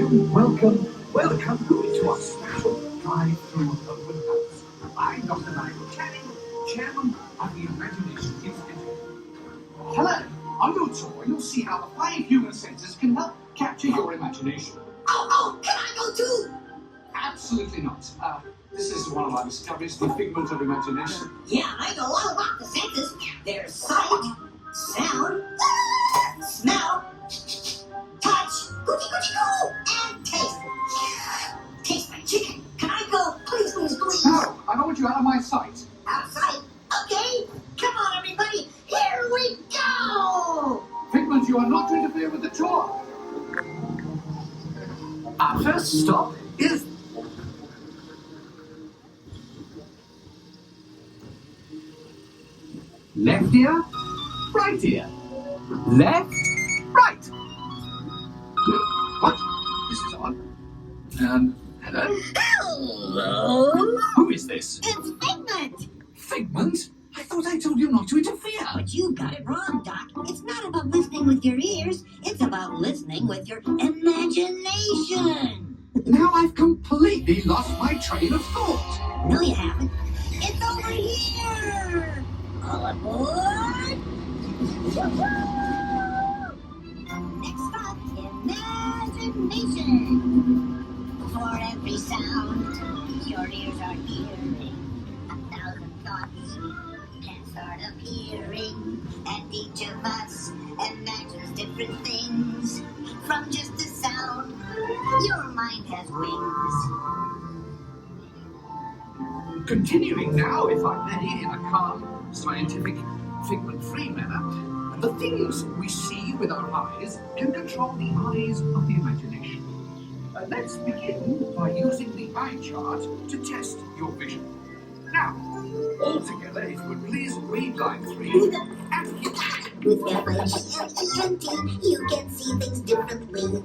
and welcome to our special drive-through open house. I'm Dr. Nigel Channing, Chairman of the Imagination Institute. Hello, on your tour you'll see how the 5 human senses can help capture your imagination. Oh, can I go too? Absolutely not. This is one of our discoveries, the Figment of imagination. Yeah, I know all about the senses. There's sight, sound, smell, touch, coochie, and taste. Taste my chicken. Can I go? Please, please, please. No, I don't want you out of my sight. Outside? Okay. Come on, everybody. Here we go. Figment, you are not to interfere with the tour. Our first stop is... left ear, right ear. Left, right. What? This is odd. Hello? Hello? Who is this? It's Figment. Figment? I thought I told you not to interfere. But you got it wrong, Doc. It's not about listening with your ears. It's about listening with your imagination. Now I've completely lost my train of thought. No, you haven't. It's over here. All aboard. Next stop, imagination. For every sound, your ears are hearing 1,000 thoughts can start appearing, and each of us imagines different things. From just a sound, your mind has wings. Continuing now, if I may, in a calm, scientific, figment-free manner, the things we see with our eyes can control the eyes of the imagination. Let's begin by using the eye chart to test your vision. Now, all together, if you would please read line 3 and keep With F-I-G-M-E-N-T, you can see things differently.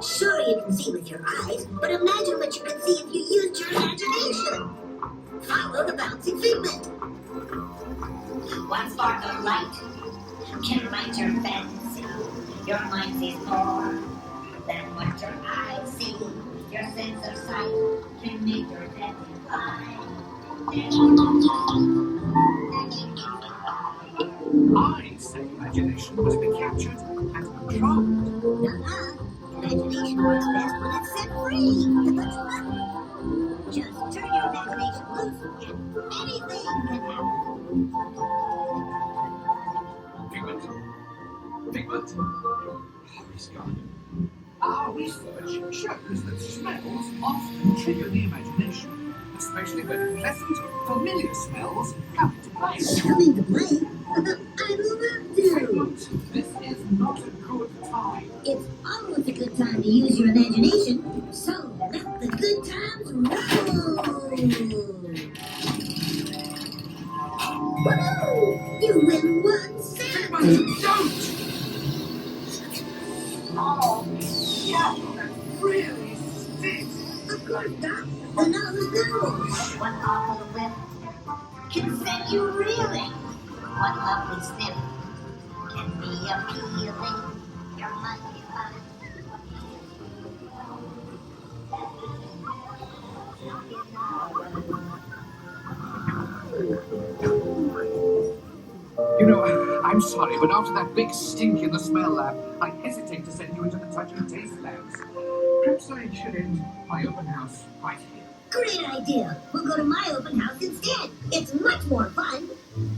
Sure, you can see with your eyes, but imagine what you could see if you used your imagination. Follow the bouncing figment. One spark of light can light your fancy. Your mind sees more than what your eyes see. Your sense of sight can make your head fly. I say imagination must be captured and controlled. Imagination works best when it's set free. Just turn your imagination loose and anything can happen. Figment? Oh, he's gone. Our research shows that smells often trigger the imagination, especially when pleasant, familiar smells come into play. Coming to play? I love to. Figment, this is not a good time. It's always a good time to use your imagination, so let the good times roll. Woohoo! You win 1 cent. Figment, don't! Oh, yeah, that really stinks. Of course, Doc. The nose knows. One awful whiff can set you reeling. One lovely sniff can be appealing. Your mind is fine. You know, I'm sorry, but after that big stink in the smell lab, I hesitate to send you into the touch and taste labs. Perhaps I should end my open house right here. Great idea. We'll go to my open house instead. It's much more fun.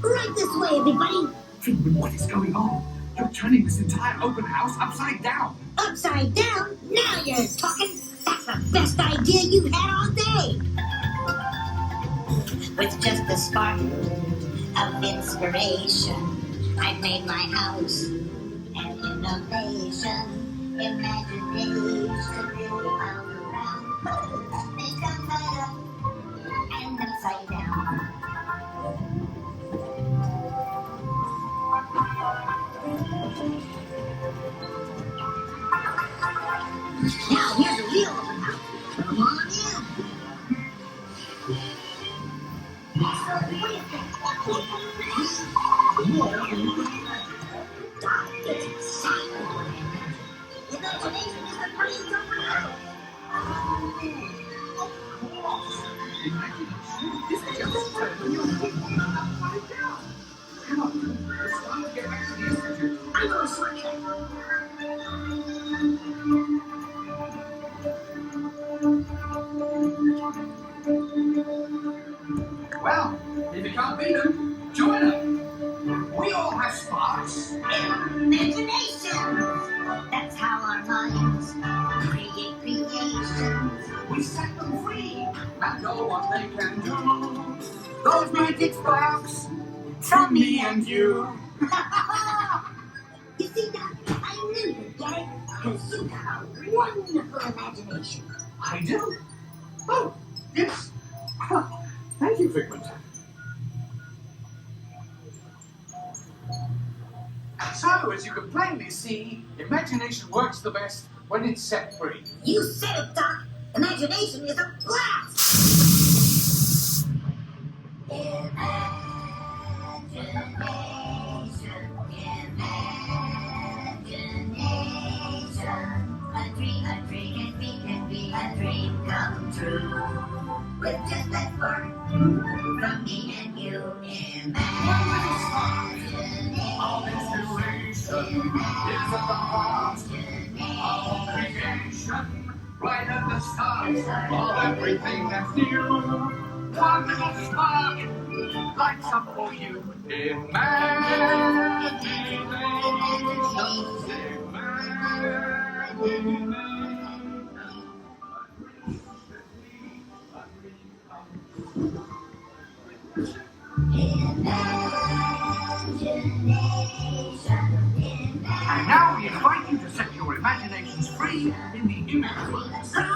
Right this way, everybody. Figment, what is going on? You're turning this entire open house upside down. Upside down? Now you're talking. That's the best idea you've had all day. With just a spark of inspiration, I've made my house an innovation. Imagination really found around. They come right up and upside down. Now here's a real open house. Come on in. So what do you think? Doc gets excited. Imagination is the it's over there. Of course. Imagination is just turning your thinking upside down. Come on, it's time to get back to the institute. I'm going to switch it. Well, if you can't beat them, join them. We all have sparks. Imagination. That's how our minds create creations. We set them free and know what they can do. Those magic sparks from me and you. You see, Doc, I knew you'd get it, because you got a wonderful imagination. I do? Oh, yes. Thank you, Figment. So, as you can plainly see, imagination works the best when it's set free. You said it, Doc. Imagination is a blast. A dream come true. With just that spark from me and you. All inspiration is at the heart of creation. Right at the start of everything that's new. One little spark lights up for you. And now we invite you to set your imaginations free in the EPCOT.